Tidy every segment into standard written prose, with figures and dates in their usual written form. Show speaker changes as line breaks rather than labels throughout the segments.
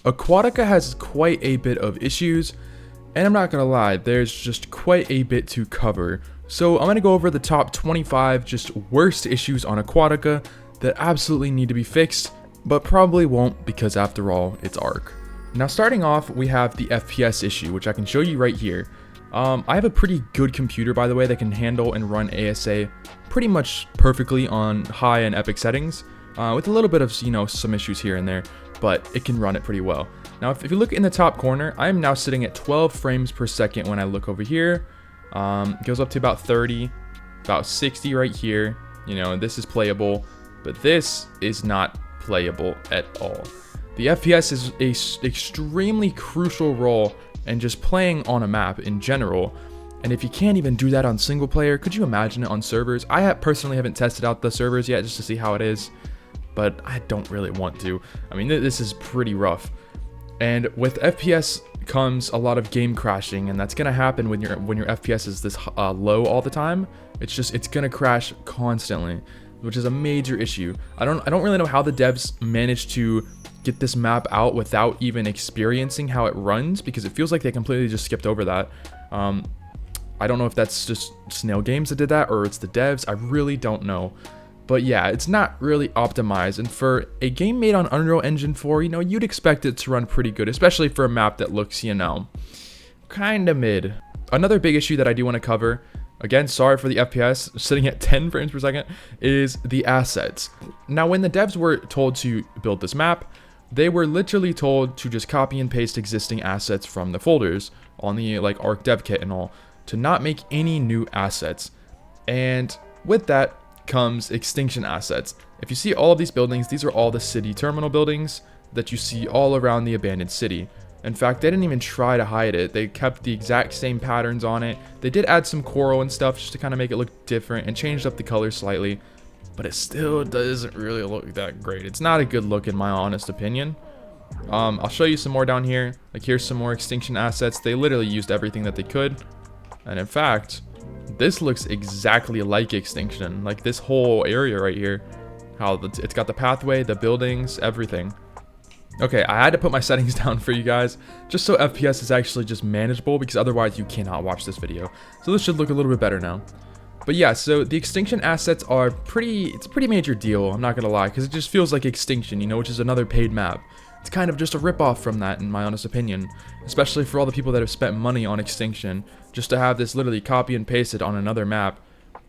AQUATICA has quite a bit of issues, and I'm not gonna lie, there's just quite a bit to cover. So I'm gonna go over the top 25 just worst issues on AQUATICA that absolutely need to be fixed, but probably won't because after all, it's ARK. Now starting off, we have the FPS issue, which I can show you right here. I have a pretty good computer, by the way, that can handle and run ASA pretty much perfectly on high and epic settings, with a little bit of, some issues here and there, but it can run it pretty well. Now, if you look in the top corner, I am now sitting at 12 frames per second when I look over here. It goes up to about 30, about 60 right here. This is playable, but this is not playable at all. The FPS is a extremely crucial role in just playing on a map in general. And if you can't even do that on single player, could you imagine it on servers? I personally haven't tested out the servers yet just to see how it is, but I don't really want to. I mean, this is pretty rough. And with FPS comes a lot of game crashing, and that's gonna happen when your FPS is this low all the time. It's gonna crash constantly, which is a major issue. I don't really know how the devs managed to get this map out without even experiencing how it runs, because it feels like they completely just skipped over that. I don't know if that's just Snail Games that did that or it's the devs. I really don't know. But yeah, it's not really optimized, and for a game made on Unreal Engine 4, you'd expect it to run pretty good, especially for a map that looks, kind of mid. Another big issue that I do want to cover, again, sorry for the FPS, sitting at 10 frames per second, is the assets. Now, when the devs were told to build this map, they were literally told to just copy and paste existing assets from the folders on the ARK dev kit and all, to not make any new assets. And with that comes extinction assets. If you see all of these buildings, these are all the city terminal buildings that you see all around the abandoned city. In fact, they didn't even try to hide it. They kept the exact same patterns on it. They did add some coral and stuff just to kind of make it look different and changed up the color slightly, but it still doesn't really look that great. It's not a good look in my honest opinion. I'll show you some more down here. Here's some more extinction assets. They literally used everything that they could. And in fact, this looks exactly like extinction. Like this whole area right here, how it's got the pathway, the buildings, everything. Okay, I had to put my settings down for you guys just so FPS is actually just manageable, because otherwise you cannot watch this video. So this should look a little bit better now. But yeah, so the extinction assets are it's a pretty major deal, I'm not gonna lie, because it just feels like extinction, which is another paid map. It's kind of just a ripoff from that, in my honest opinion, especially for all the people that have spent money on extinction, just to have this literally copy and pasted on another map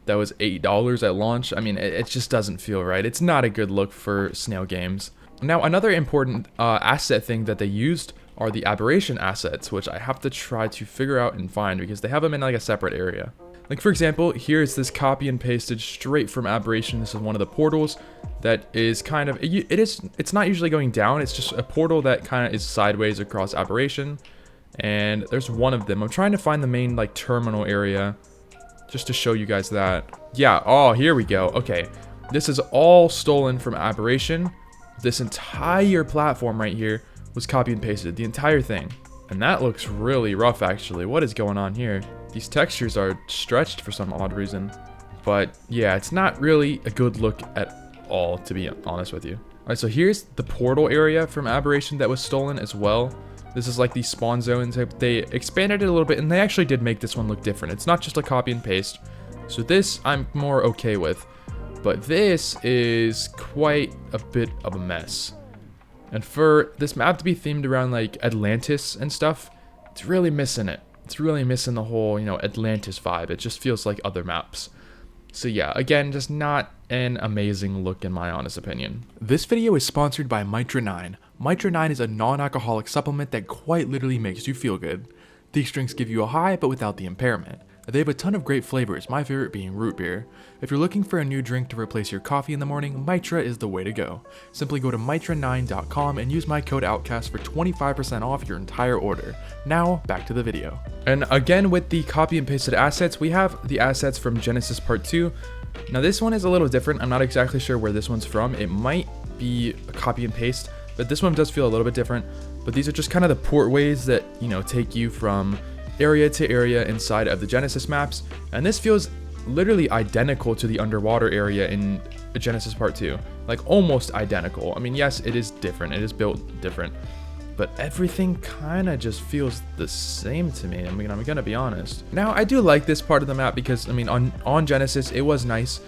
that was $8 at launch. I mean, it just doesn't feel right. It's not a good look for Snail Games. Now, another important asset thing that they used are the aberration assets, which I have to try to figure out and find, because they have them in a separate area. Like, for example, here's this copy and pasted straight from aberration. This is one of the portals that is kind of, it's not usually going down. It's just a portal that kind of is sideways across aberration. And there's one of them. I'm trying to find the main terminal area just to show you guys that. Yeah, oh, here we go. Okay, this is all stolen from aberration. This entire platform right here was copy and pasted, the entire thing. And that looks really rough, actually. What is going on here? These textures are stretched for some odd reason. But yeah, it's not really a good look at all, to be honest with you. Alright, so here's the portal area from aberration that was stolen as well. This is like the spawn zone type. They expanded it a little bit, and they actually did make this one look different. It's not just a copy and paste. So this I'm more okay with. But this is quite a bit of a mess. And for this map to be themed around Atlantis and stuff, it's really missing it. It's really missing the whole, Atlantis vibe. It just feels like other maps. So yeah, again, just not an amazing look in my honest opinion. This video is sponsored by Mitra 9. Mitra 9 is a non-alcoholic supplement that quite literally makes you feel good. These drinks give you a high, but without the impairment. They have a ton of great flavors, my favorite being root beer. If you're looking for a new drink to replace your coffee in the morning, Mitra is the way to go. Simply go to mitra9.com and use my code OUTCAST for 25% off your entire order. Now, back to the video. And again, with the copy and pasted assets, we have the assets from Genesis Part 2. Now this one is a little different. I'm not exactly sure where this one's from. It might be a copy and paste, but this one does feel a little bit different. But these are just kind of the portways that, take you from area to area inside of the Genesis maps, and this feels literally identical to the underwater area in Genesis Part 2, almost identical. I mean, yes, it is different, it is built different, but everything kind of just feels the same to me. I mean, I'm gonna be honest. Now, I do like this part of the map because, I mean, on Genesis, it was nice,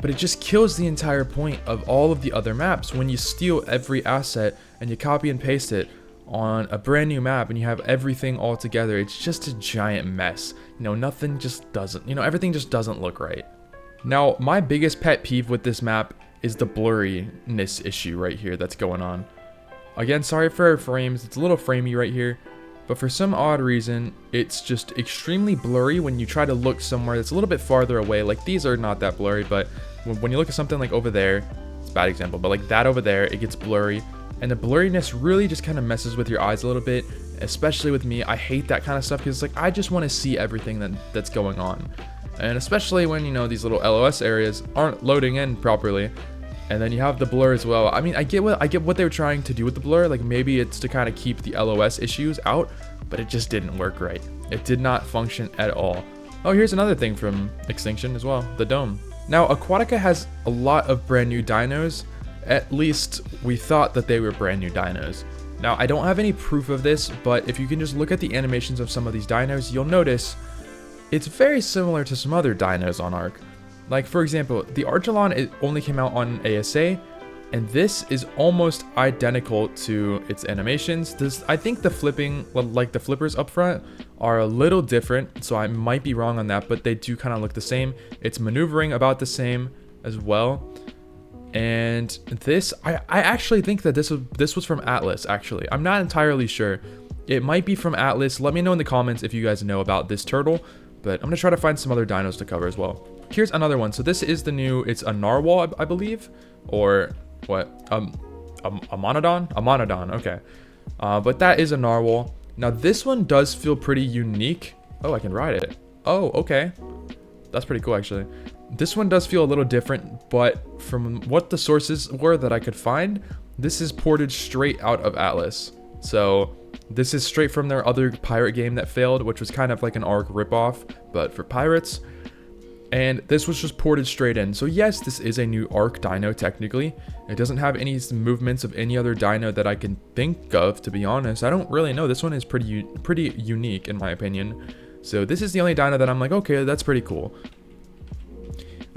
but it just kills the entire point of all of the other maps when you steal every asset and you copy and paste it on a brand new map and you have everything all together. It's just a giant mess. You know, nothing just doesn't, you know, everything just doesn't look right. Now, my biggest pet peeve with this map is the blurriness issue right here that's going on. Again, sorry for our frames, it's a little framey right here, but for some odd reason, it's just extremely blurry when you try to look somewhere that's a little bit farther away. Like, these are not that blurry, but when you look at something like over there, it's a bad example, but like that over there, it gets blurry, and the blurriness really just kind of messes with your eyes a little bit, especially with me. I hate that kind of stuff because, like, I just want to see everything that's going on. And especially when, you know, these little LOS areas aren't loading in properly. And then you have the blur as well. I mean, I get what they were trying to do with the blur. Like, maybe it's to kind of keep the LOS issues out, but it just didn't work right. It did not function at all. Oh, here's another thing from Extinction as well, the dome. Now, Aquatica has a lot of brand new dinos. At least we thought that they were brand new dinos. Now, I don't have any proof of this, but if you can just look at the animations of some of these dinos, you'll notice it's very similar to some other dinos on ARK. Like, for example, the Archelon, it only came out on ASA, and this is almost identical to its animations. I think the flipping, like the flippers up front, are a little different, so I might be wrong on that, but they do kind of look the same. It's maneuvering about the same as well. And this, I actually think that this was from Atlas, actually. I'm not entirely sure. It might be from Atlas. Let me know in the comments if you guys know about this turtle, but I'm gonna try to find some other dinos to cover as well. Here's another one. So this is the new, it's a narwhal, I believe, or what? A monodon? A monodon, okay. But that is a narwhal. Now this one does feel pretty unique. Oh, I can ride it. Oh, okay. That's pretty cool, actually. This one does feel a little different, but from what the sources were that I could find, this is ported straight out of Atlas. So this is straight from their other pirate game that failed, which was kind of like an ARK ripoff, but for pirates. And this was just ported straight in. So yes, this is a new ARK dino technically. It doesn't have any movements of any other dino that I can think of, to be honest. I don't really know. This one is pretty unique in my opinion. So this is the only dino that I'm like, okay, that's pretty cool.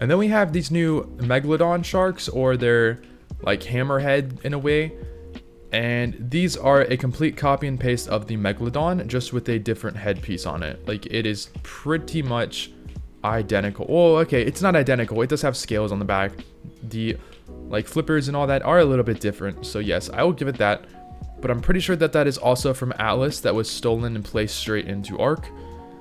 And then we have these new Megalodon sharks, or they're like hammerhead in a way. And these are a complete copy and paste of the Megalodon, just with a different headpiece on it. Like, it is pretty much identical. Oh, okay, it's not identical. It does have scales on the back. The like flippers and all that are a little bit different. So yes, I will give it that. But I'm pretty sure that that is also from Atlas, that was stolen and placed straight into ARK.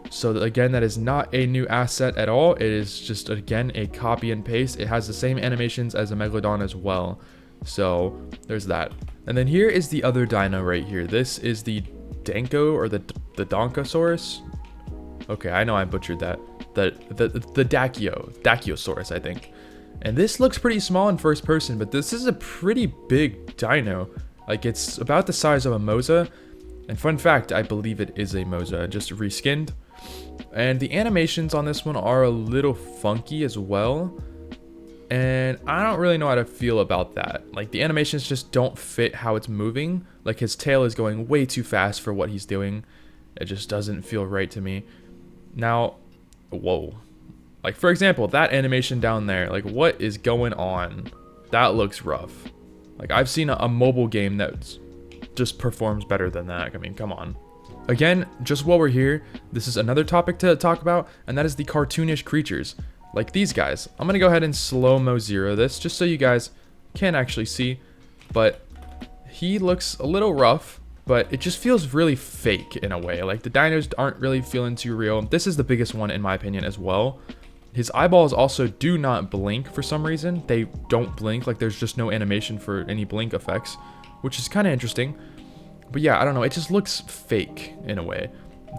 So again, that is not a new asset at all. It is just, again, a copy and paste. It has the same animations as a Megalodon as well. So there's that. And then here is the other dino right here. This is the Danko, or the Donkosaurus. Okay, I know I butchered that. The Dachiosaurus, I think. And this looks pretty small in first person, but this is a pretty big dino. Like, it's about the size of a Moza. And fun fact, I believe it is a Moza, just reskinned. And the animations on this one are a little funky as well. And I don't really know how to feel about that. Like, the animations just don't fit how it's moving. Like, his tail is going way too fast for what he's doing. It just doesn't feel right to me. Now, whoa. Like, for example, that animation down there, like, what is going on? That looks rough. Like, I've seen a mobile game that just performs better than that. I mean, come on. Again, just while we're here, this is another topic to talk about, and that is the cartoonish creatures. Like these guys. I'm gonna go ahead and slow-mo zero this, just so you guys can actually see. But he looks a little rough, but it just feels really fake in a way. Like, the dinos aren't really feeling too real. This is the biggest one in my opinion as well. His eyeballs also do not blink for some reason. They don't blink, like there's just no animation for any blink effects, which is kind of interesting. But yeah, I don't know, it just looks fake in a way.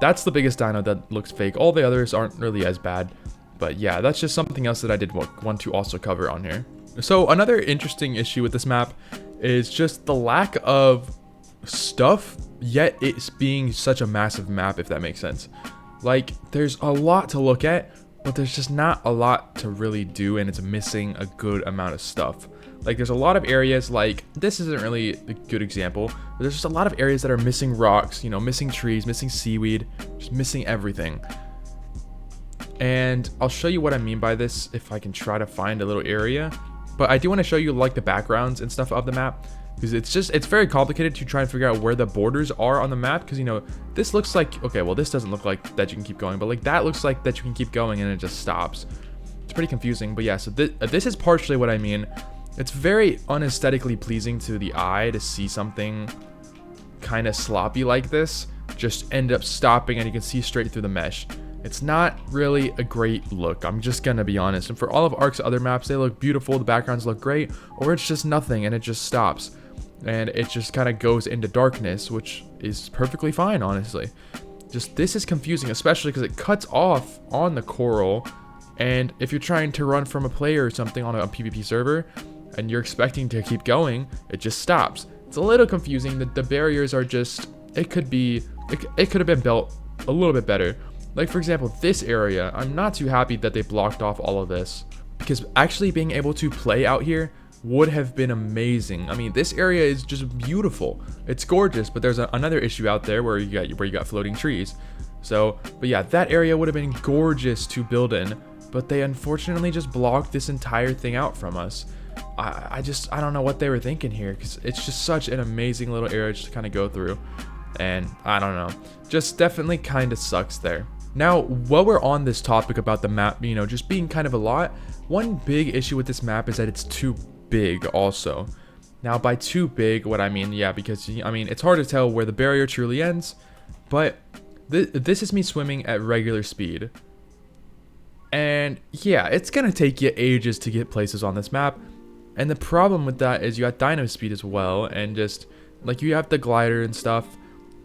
That's the biggest dino that looks fake. All the others aren't really as bad. But yeah, that's just something else that I did want to also cover on here. So another interesting issue with this map is just the lack of stuff, yet it's being such a massive map, if that makes sense. Like, there's a lot to look at, but there's just not a lot to really do, and it's missing a good amount of stuff. Like there's a lot of areas, like this isn't really a good example, but there's just a lot of areas that are missing rocks, you know, missing trees, missing seaweed, just missing everything. And I'll show you what I mean by this if I can try to find a little area. But I do want to show you like the backgrounds and stuff of the map, because it's very complicated to try and figure out where the borders are on the map, because you know, this looks like, okay, well this doesn't look like that you can keep going, but like that looks like that you can keep going and it just stops. It's pretty confusing. But yeah, so this is partially what I mean. It's very unaesthetically pleasing to the eye to see something kind of sloppy like this just end up stopping and you can see straight through the mesh. It's not really a great look, I'm just gonna be honest. And for all of ARK's other maps, they look beautiful, the backgrounds look great, or it's just nothing and it just stops. And it just kind of goes into darkness, which is perfectly fine, honestly. Just this is confusing, especially because it cuts off on the coral. And if you're trying to run from a player or something on a PvP server, and you're expecting to keep going, it just stops. It's a little confusing. The barriers are just, it could have been built a little bit better. Like for example, this area, I'm not too happy that they blocked off all of this, because actually being able to play out here would have been amazing. I mean, this area is just beautiful. It's gorgeous, but there's another issue out there where you got floating trees. So, but yeah, that area would have been gorgeous to build in, but they unfortunately just blocked this entire thing out from us. I don't know what they were thinking here, because it's just such an amazing little area to kind of go through, and I don't know, just definitely kind of sucks there. Now, while we're on this topic about the map, you know, just being kind of a lot, one big issue with this map is that it's too big also. Now, by too big, what I mean, yeah, because I mean, it's hard to tell where the barrier truly ends, but this is me swimming at regular speed. And yeah, it's gonna take you ages to get places on this map. And the problem with that is you got dyno speed as well, and just like you have the glider and stuff,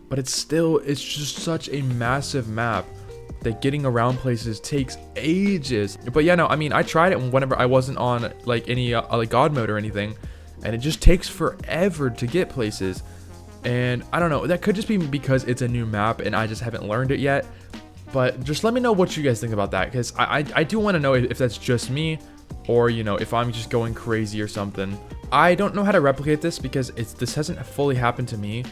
but it's just such a massive map that getting around places takes ages. But yeah, no, I mean, I tried it whenever I wasn't on like any like god mode or anything, and it just takes forever to get places. And I don't know, that could just be because it's a new map and I just haven't learned it yet. But just let me know what you guys think about that, because I do want to know if that's just me, or you know, if I'm just going crazy or something. I don't know how to replicate this because this hasn't fully happened to me,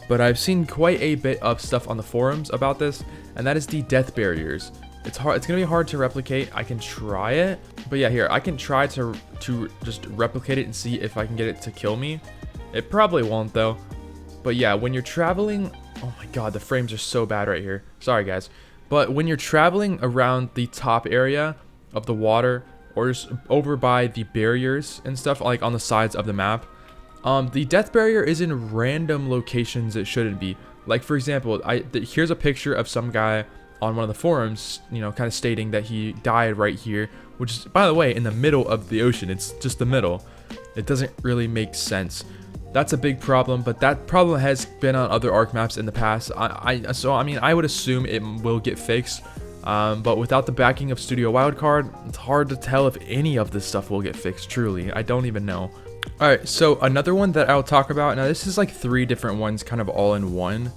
but I've seen quite a bit of stuff on the forums about this, and that is the death barriers. It's gonna be hard to replicate. I can try it, but yeah, here I can try to just replicate it and see if I can get it to kill me. It probably won't though. But yeah, when you're traveling, oh my god, the frames are so bad right here. Sorry guys. But when you're traveling around the top area of the water, or just over by the barriers and stuff, like on the sides of the map, the death barrier is in random locations it shouldn't be. Like for example, here's a picture of some guy on one of the forums, you know, kind of stating that he died right here, which is, by the way, in the middle of the ocean. It's just the middle. It doesn't really make sense. That's a big problem, but that problem has been on other ARK maps in the past. So I mean, I would assume it will get fixed, but without the backing of Studio Wildcard, it's hard to tell if any of this stuff will get fixed, truly. I don't even know. Alright, so another one that I'll talk about, now this is like 3 different ones kind of all in one,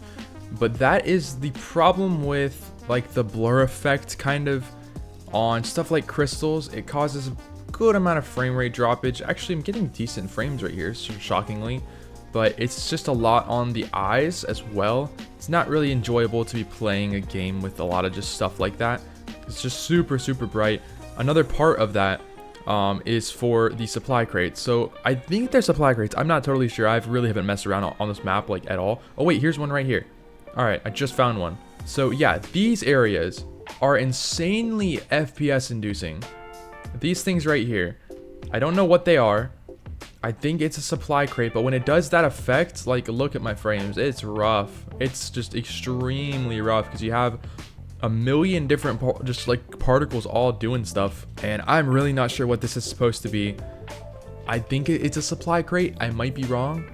but that is the problem with like the blur effect kind of on stuff like crystals. It causes a good amount of frame rate droppage. Actually, I'm getting decent frames right here, shockingly, but it's just a lot on the eyes as well. It's not really enjoyable to be playing a game with a lot of just stuff like that. It's just super bright. Another part of that is for the supply crates. So I think they're supply crates. I'm not totally sure. I really haven't messed around on this map like at all. Oh wait, here's one right here. All right, I just found one. So yeah, these areas are insanely FPS inducing. These things right here, I don't know what they are. I think it's a supply crate, but when it does that effect, like look at my frames, it's rough. It's just extremely rough because you have a million different just like particles all doing stuff, and I'm really not sure what this is supposed to be. I think it's a supply crate. I might be wrong,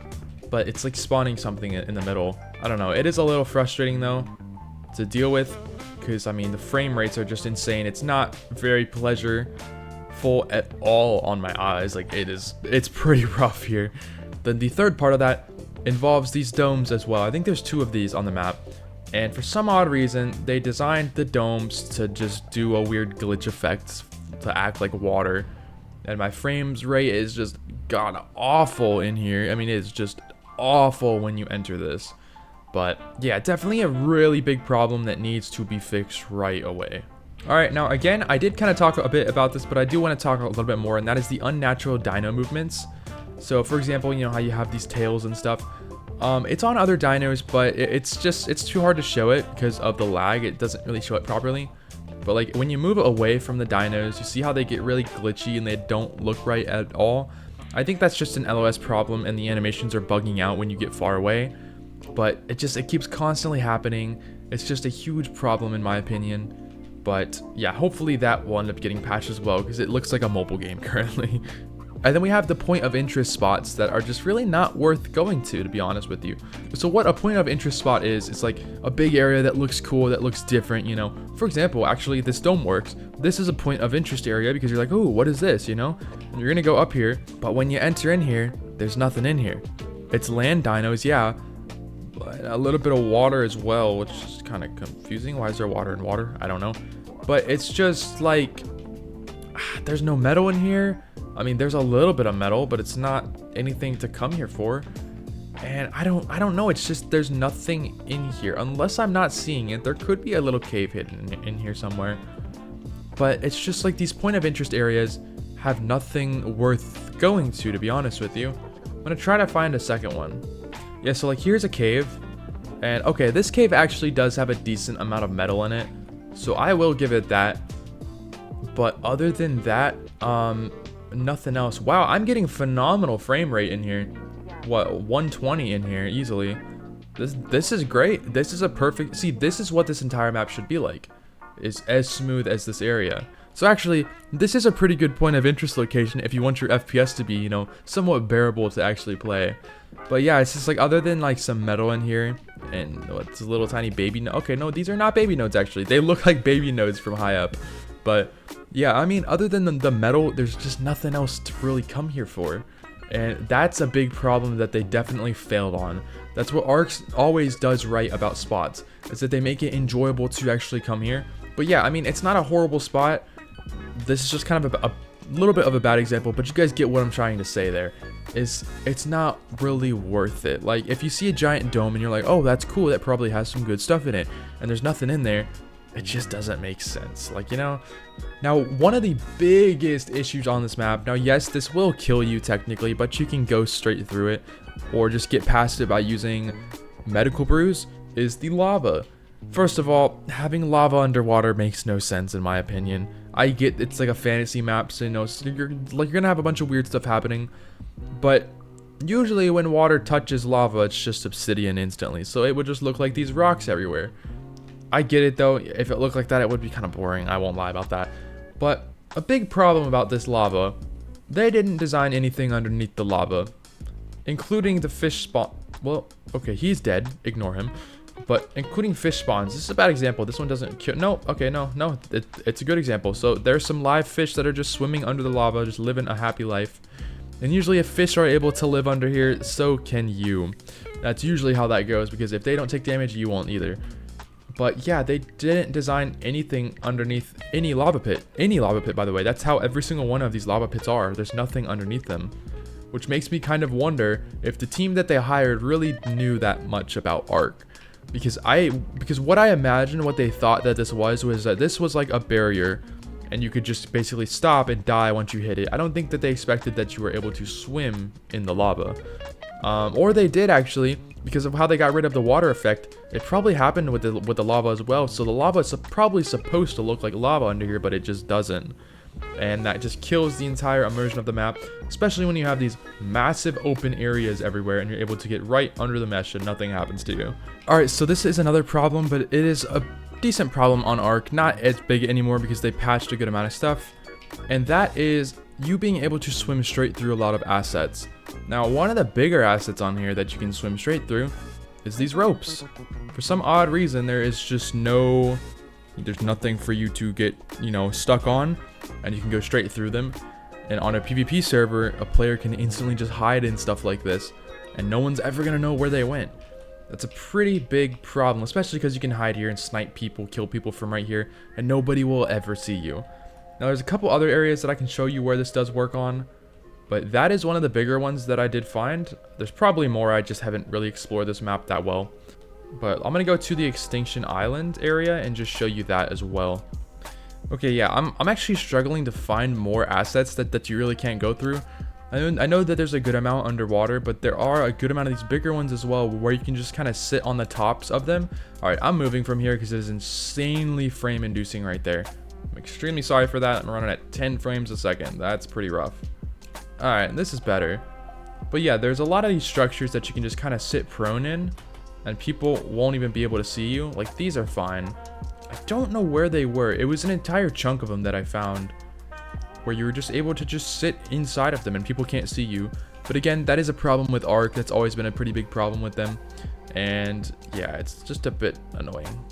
but it's like spawning something in the middle. I don't know. It is a little frustrating though to deal with, because I mean the frame rates are just insane. It's not very pleasurable at all on my eyes. Like it's pretty rough here. Then the third part of that involves these domes as well. I think there's 2 of these on the map, and for some odd reason they designed the domes to just do a weird glitch effect to act like water, and my frames rate is just god awful in here. I mean, it's just awful when you enter this. But yeah, definitely a really big problem that needs to be fixed right away. Alright, now again, I did kind of talk a bit about this, but I do want to talk a little bit more, and that is the unnatural dino movements. So for example, you know how you have these tails and stuff. It's on other dinos, but it's too hard to show it because of the lag. It doesn't really show it properly. But like when you move away from the dinos, you see how they get really glitchy and they don't look right at all. I think that's just an LOS problem, and the animations are bugging out when you get far away. But it keeps constantly happening. It's just a huge problem in my opinion. But yeah, hopefully that will end up getting patched as well, because it looks like a mobile game currently. And then we have the point of interest spots that are just really not worth going to be honest with you. So what a point of interest spot is, it's like a big area that looks cool, that looks different, you know. For example, actually this dome works. This is a point of interest area because you're like, oh, what is this, you know? And you're gonna go up here, but when you enter in here, there's nothing in here. It's land dinos, yeah, but a little bit of water as well, which is kind of confusing. Why is there water in water? I don't know. But it's just like, there's no metal in here. I mean, there's a little bit of metal, but it's not anything to come here for. And I don't know. It's just there's nothing in here unless I'm not seeing it. There could be a little cave hidden in here somewhere. But it's just like these point of interest areas have nothing worth going to be honest with you. I'm gonna try to find a second one. Yeah, so like here's a cave. And okay, this cave actually does have a decent amount of metal in it. So I will give it that. But other than that, nothing else. Wow, I'm getting phenomenal frame rate in here. What, 120 in here easily. This is great. This is a perfect, see, this is what this entire map should be like, is as smooth as this area. So actually, this is a pretty good point of interest location if you want your FPS to be, you know, somewhat bearable to actually play. But yeah, it's just like, other than like some metal in here and what's a little tiny baby node. Okay, no, these are not baby nodes actually. They look like baby nodes from high up. But yeah, I mean, other than the metal, there's just nothing else to really come here for. And that's a big problem that they definitely failed on. That's what ARK always does right about spots, is that they make it enjoyable to actually come here. But yeah, I mean, it's not a horrible spot. This is just kind of a little bit of a bad example, but you guys get what I'm trying to say there. Is it's not really worth it. Like, if you see a giant dome and you're like, oh, that's cool, that probably has some good stuff in it, and there's nothing in there, it just doesn't make sense. Like, you know. Now, one of the biggest issues on this map, now yes, this will kill you technically, but you can go straight through it or just get past it by using medical brews, is the lava. First of all, having lava underwater makes no sense in my opinion. I get it's like a fantasy map, so you know, so you're gonna have a bunch of weird stuff happening, but usually when water touches lava, it's just obsidian instantly, so it would just look like these rocks everywhere. I get it though, if it looked like that, it would be kind of boring, I won't lie about that. But a big problem about this lava, they didn't design anything underneath the lava, including the fish spawn. Well, okay, he's dead, ignore him. But including fish spawns, this is a bad example. This one doesn't kill. No, okay, no, it's a good example. So there's some live fish that are just swimming under the lava, just living a happy life. And usually if fish are able to live under here, so can you. That's usually how that goes, because if they don't take damage, you won't either. But yeah, they didn't design anything underneath any lava pit. Any lava pit, by the way. That's how every single one of these lava pits are. There's nothing underneath them. Which makes me kind of wonder if the team that they hired really knew that much about ARK. Because what I imagine, what they thought that this was that this was like a barrier and you could just basically stop and die once you hit it. I don't think that they expected that you were able to swim in the lava. Or they did actually, because of how they got rid of the water effect. It probably happened with the lava as well. So the lava is probably supposed to look like lava under here, but it just doesn't. And that just kills the entire immersion of the map, especially when you have these massive open areas everywhere and you're able to get right under the mesh and nothing happens to you. Alright, so this is another problem, but it is a decent problem on ARK, not as big anymore because they patched a good amount of stuff, and that is you being able to swim straight through a lot of assets. Now, one of the bigger assets on here that you can swim straight through is these ropes. For some odd reason, there's nothing for you to get, you know, stuck on, and you can go straight through them. And on a PvP server, a player can instantly just hide in stuff like this, and no one's ever gonna know where they went. That's a pretty big problem, especially because you can hide here and snipe people, kill people from right here, and nobody will ever see you. Now there's a couple other areas that I can show you where this does work on, but that is one of the bigger ones that I did find. There's probably more, I just haven't really explored this map that well. But I'm gonna go to the Extinction Island area and just show you that as well. Okay, yeah, I'm actually struggling to find more assets that you really can't go through. I know that there's a good amount underwater, but there are a good amount of these bigger ones as well where you can just kind of sit on the tops of them. Alright, I'm moving from here because it is insanely frame inducing right there. I'm extremely sorry for that. I'm running at 10 frames a second. That's pretty rough. Alright, this is better. But yeah, there's a lot of these structures that you can just kind of sit prone in, and people won't even be able to see you. Like, these are fine. I don't know where they were. It was an entire chunk of them that I found, where you were just able to just sit inside of them and people can't see you. But again, that is a problem with ARK. That's always been a pretty big problem with them. And yeah, it's just a bit annoying.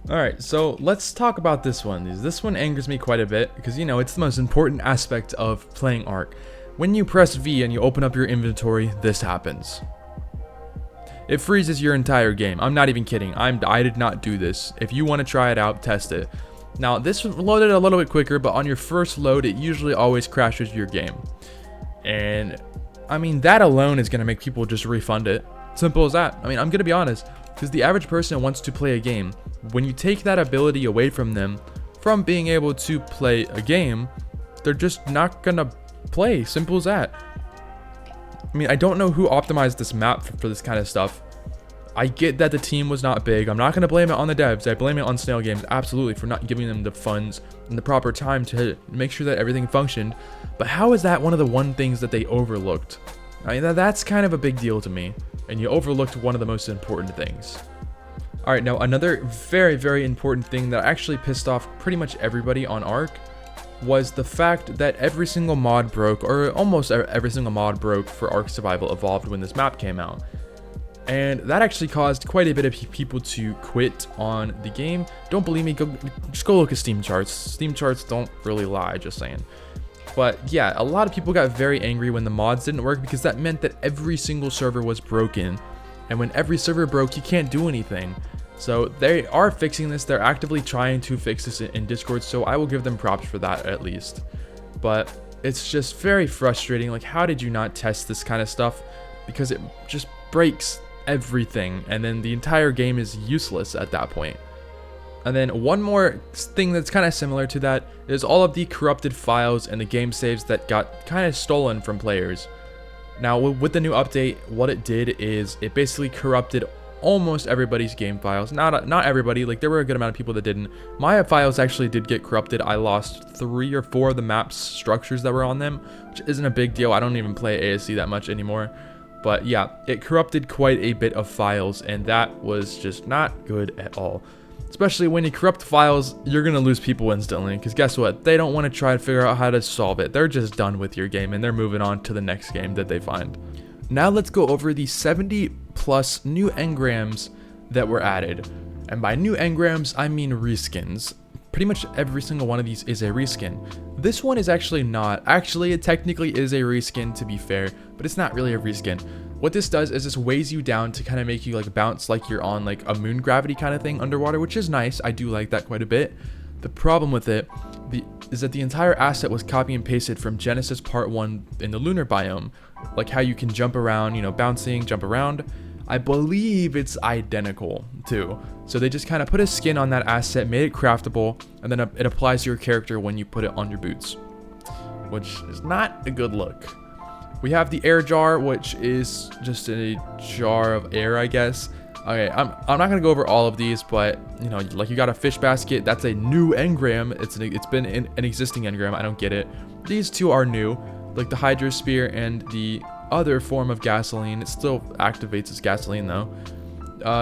Alright, so let's talk about this one. This one angers me quite a bit because, you know, it's the most important aspect of playing ARK. When you press V and you open up your inventory, this happens. It freezes your entire game. I'm not even kidding. I did not do this. If you want to try it out, test it. Now, this loaded a little bit quicker, but on your first load, it usually always crashes your game. And, I mean, that alone is going to make people just refund it. Simple as that. I mean, I'm going to be honest, because the average person wants to play a game. When you take that ability away from them, from being able to play a game, they're just not going to play. Simple as that. I mean, I don't know who optimized this map for this kind of stuff. I get that the team was not big. I'm not going to blame it on the devs. I blame it on Snail Games, absolutely, for not giving them the funds and the proper time to make sure that everything functioned. But how is that one of the things that they overlooked? I mean, that's kind of a big deal to me. And you overlooked one of the most important things. Alright, now another very, very important thing that actually pissed off pretty much everybody on ARK was the fact that every single mod broke, or almost every single mod broke for ARK Survival Evolved when this map came out. And that actually caused quite a bit of people to quit on the game. Don't believe me, just go look at Steam charts. Steam charts don't really lie, just saying. But yeah, a lot of people got very angry when the mods didn't work because that meant that every single server was broken. And when every server broke, you can't do anything. So they are fixing this. They're actively trying to fix this in Discord, so I will give them props for that at least. But it's just very frustrating. Like, how did you not test this kind of stuff? Because it just breaks everything, and then the entire game is useless at that point. And then one more thing that's kind of similar to that is all of the corrupted files and the game saves that got kind of stolen from players. Now with the new update, what it did is it basically corrupted almost everybody's game files. Not everybody, like there were a good amount of people that didn't. My files actually did get corrupted. I lost 3 or 4 of the map's structures that were on them, which isn't a big deal. I don't even play ASC that much anymore. But yeah, it corrupted quite a bit of files, and that was just not good at all. Especially when you corrupt files, you're going to lose people instantly, because guess what? They don't want to try to figure out how to solve it. They're just done with your game, and they're moving on to the next game that they find. Now let's go over the 70 plus new engrams that were added. And by new engrams, I mean reskins. Pretty much every single one of these is a reskin. This one is actually not. Actually, it technically is a reskin, to be fair, but it's not really a reskin. What this does is this weighs you down to kind of make you like bounce like you're on like a moon gravity kind of thing underwater, which is nice. I do like that quite a bit. The problem with it is that the entire asset was copy and pasted from Genesis Part 1 in the lunar biome. Like how you can jump around, you know, bouncing, jump around. I believe it's identical too. So they just kind of put a skin on that asset, made it craftable, and then it applies to your character when you put it on your boots, which is not a good look. We have the air jar, which is just a jar of air, I guess. Okay, I'm not gonna go over all of these, but you know, like you got a fish basket. That's a new engram. It's been an existing engram. I don't get it. These two are new, like the hydrosphere and the other form of gasoline. It still activates as gasoline though.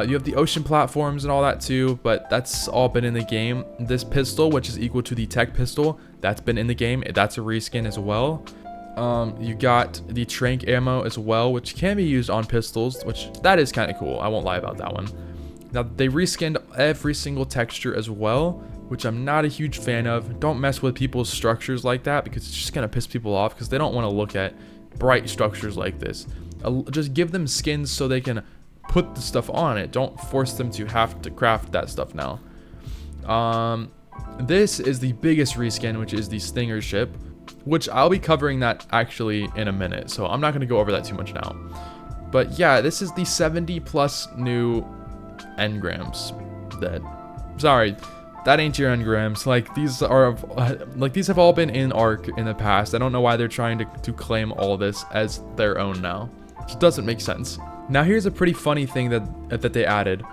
You have the ocean platforms and all that too, but that's all been in the game. This pistol, which is equal to the tech pistol, that's been in the game. That's a reskin as well. You got the trank ammo as well, which can be used on pistols, which that is kind of cool. I won't lie about that one. Now they reskinned every single texture as well, which I'm not a huge fan of. Don't mess with people's structures like that because it's just gonna piss people off because they don't want to look at bright structures like this. Just give them skins so they can put the stuff on it. Don't force them to have to craft that stuff now. this is the biggest reskin, which is the Stinger ship, which I'll be covering that actually in a minute, so I'm not going to go over that too much now. But yeah, this is the 70 plus new Engrams. Sorry, that ain't your Engrams. Like, these have all been in ARK in the past. I don't know why they're trying to claim all this as their own now. It doesn't make sense. Now here's a pretty funny thing that they added.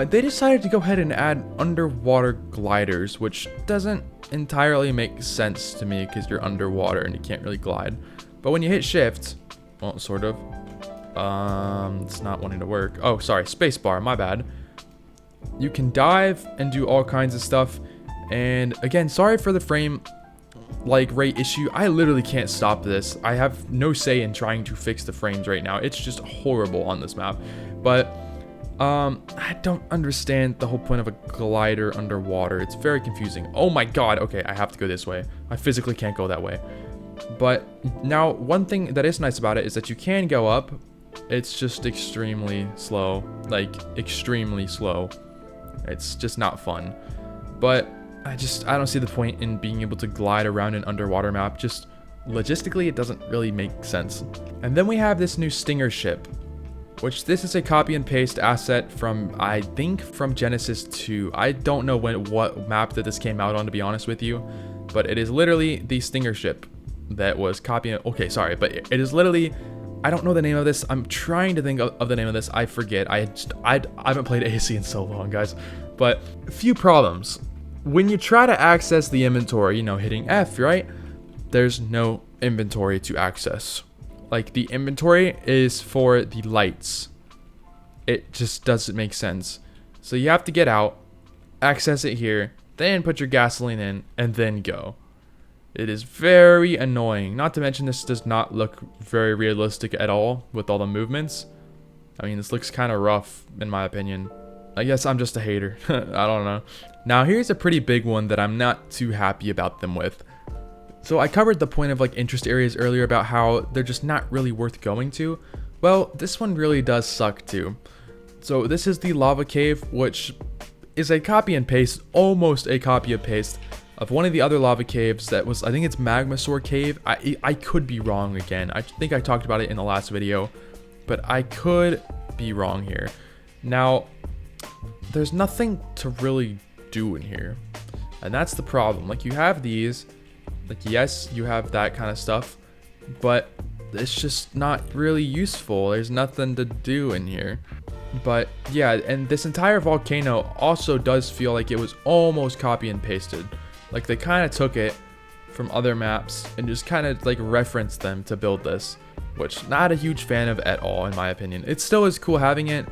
They decided to go ahead and add underwater gliders, which doesn't entirely make sense to me because you're underwater and you can't really glide. But when you hit shift, well, sort of, it's not wanting to work. Oh, sorry, spacebar, my bad. You can dive and do all kinds of stuff. And again, sorry for the frame rate issue. I literally can't stop this. I have no say in trying to fix the frames right now. It's just horrible on this map. But I don't understand the whole point of a glider underwater. It's very confusing. Oh my god. Okay, I have to go this way. I physically can't go that way. But now, one thing that is nice about it is that you can go up. It's just extremely slow. Like, extremely slow. It's just not fun. But I don't see the point in being able to glide around an underwater map. Just logistically, it doesn't really make sense. And then we have this new Stinger ship, which this is a copy and paste asset from, I think, from Genesis 2. I don't know what map that this came out on, to be honest with you, but it is literally the Stinger ship that was copying. Okay, sorry, but it is literally, I don't know the name of this. I'm trying to think of the name of this. I forget. I haven't played AC in so long, guys. But a few problems. When you try to access the inventory, you know, hitting F, right? There's no inventory to access. Like, the inventory is for the lights. It just doesn't make sense. So you have to get out, access it here, then put your gasoline in, and then go. It is very annoying. Not to mention, this does not look very realistic at all with all the movements. I mean, this looks kind of rough, in my opinion. I guess I'm just a hater. I don't know. Now, here's a pretty big one that I'm not too happy about them with. So I covered the point of like interest areas earlier about how they're just not really worth going to. Well, this one really does suck too. So this is the lava cave, which is a copy and paste, almost a copy and paste of one of the other lava caves that was, I think it's Magmasaur Cave. I could be wrong again. I think I talked about it in the last video, but I could be wrong here. Now, there's nothing to really do in here, and that's the problem. Like, you have these, like, yes, you have that kind of stuff, but it's just not really useful. There's nothing to do in here. But yeah, and this entire volcano also does feel like it was almost copy and pasted. Like, they kind of took it from other maps and just kind of like referenced them to build this, which not a huge fan of at all, in my opinion. It still is cool having it,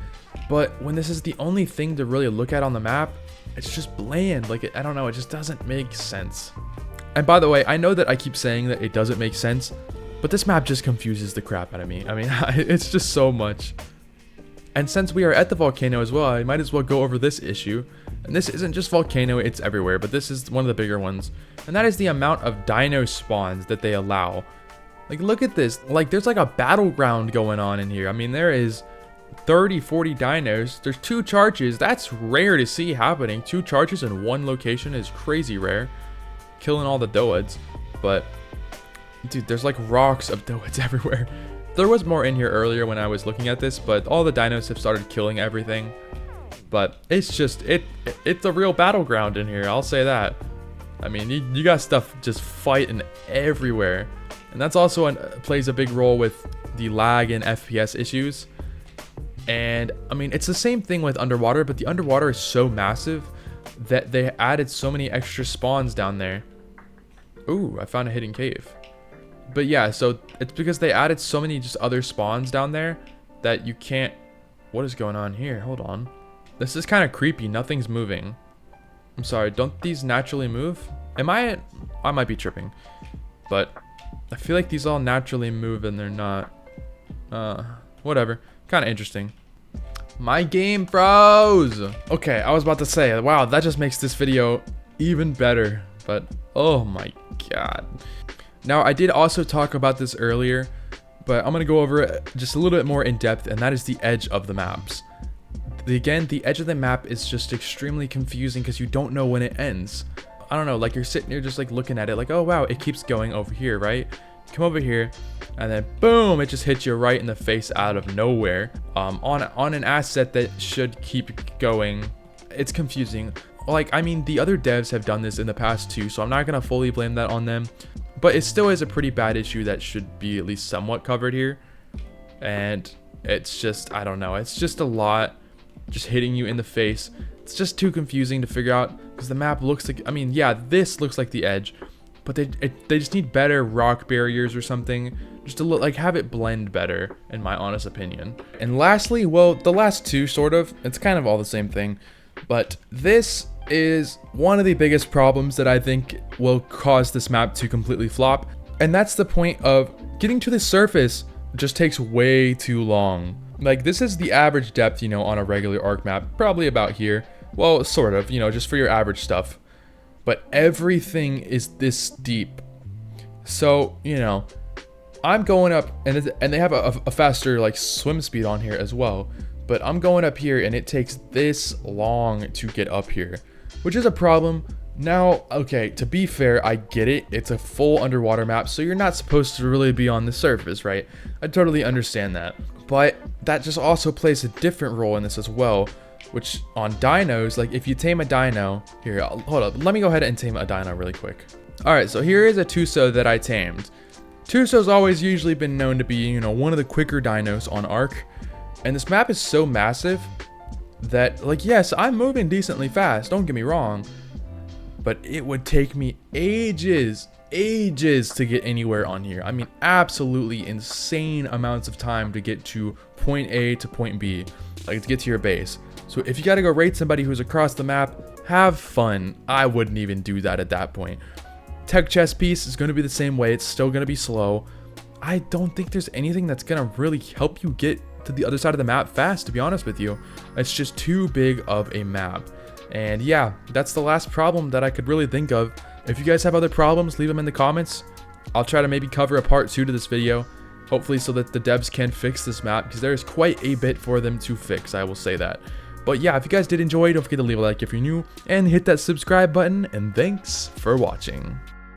but when this is the only thing to really look at on the map, it's just bland. Like, I don't know, it just doesn't make sense. And by the way, I know that I keep saying that it doesn't make sense, but this map just confuses the crap out of me. I mean, it's just so much. And since we are at the volcano as well, I might as well go over this issue. And this isn't just volcano, it's everywhere, but this is one of the bigger ones. And that is the amount of dino spawns that they allow. Like, look at this. Like, there's like a battleground going on in here. I mean, there is 30, 40 dinos. There's 2 charges. That's rare to see happening. 2 charges in one location is crazy rare. Killing all the doads. But, dude, there's like rocks of doads everywhere. There was more in here earlier when I was looking at this, but all the dinos have started killing everything. But it's just, it's a real battleground in here, I'll say that. I mean, you got stuff just fighting everywhere. And that's also plays a big role with the lag and FPS issues. And, I mean, it's the same thing with underwater, but the underwater is so massive that they added so many extra spawns down there. Ooh, I found a hidden cave. But yeah, so it's because they added so many just other spawns down there that you can't... What is going on here? Hold on. This is kind of creepy. Nothing's moving. I'm sorry, don't these naturally move? I might be tripping. But I feel like these all naturally move and they're not. Whatever. Kind of interesting. My game froze! Okay, I was about to say, wow, that just makes this video even better. But, oh my god. Now, I did also talk about this earlier, but I'm going to go over it just a little bit more in depth, and that is the edge of the maps. Again, the edge of the map is just extremely confusing because you don't know when it ends. I don't know, like you're sitting there just like looking at it like, oh wow, it keeps going over here, right? Come over here, and then boom, it just hits you right in the face out of nowhere. On an asset that should keep going. It's confusing. Like, I mean, the other devs have done this in the past too, so I'm not gonna fully blame that on them, but it still is a pretty bad issue that should be at least somewhat covered here. And it's just, I don't know, it's just a lot just hitting you in the face. It's just too confusing to figure out, because the map looks like, I mean, yeah, this looks like the edge, but they just need better rock barriers or something, just to look like, have it blend better, in my honest opinion. And lastly, well, the last two sort of, it's kind of all the same thing, but this is one of the biggest problems that I think will cause this map to completely flop, and that's the point of getting to the surface just takes way too long. Like, this is the average depth, you know, on a regular ARK map, probably about here. Well, sort of, you know, just for your average stuff. But everything is this deep. So, you know, I'm going up, and they have a faster, like, swim speed on here as well. But I'm going up here, and it takes this long to get up here, which is a problem. Now, okay, to be fair, I get it. It's a full underwater map, so you're not supposed to really be on the surface, right? I totally understand that. But that just also plays a different role in this as well, which on dinos, like if you tame a dino, here, hold up, let me go ahead and tame a dino really quick. All right, so here is a Tuso that I tamed. Tuso's always usually been known to be, you know, one of the quicker dinos on ARK, and this map is so massive that, like, yes, I'm moving decently fast, don't get me wrong, but it would take me ages to get anywhere on here. I mean, absolutely insane amounts of time to get to point A to point B, like to get to your base. So if you gotta go raid somebody who's across the map, have fun. I wouldn't even do that at that point. Tech chest piece is gonna be the same way. It's still gonna be slow. I don't think there's anything that's gonna really help you get to the other side of the map fast, to be honest with you. It's just too big of a map. And yeah, that's the last problem that I could really think of. If you guys have other problems, leave them in the comments. I'll try to maybe cover a part 2 to this video, hopefully so that the devs can fix this map, because there is quite a bit for them to fix, I will say that. But yeah, if you guys did enjoy, don't forget to leave a like if you're new, and hit that subscribe button, and thanks for watching.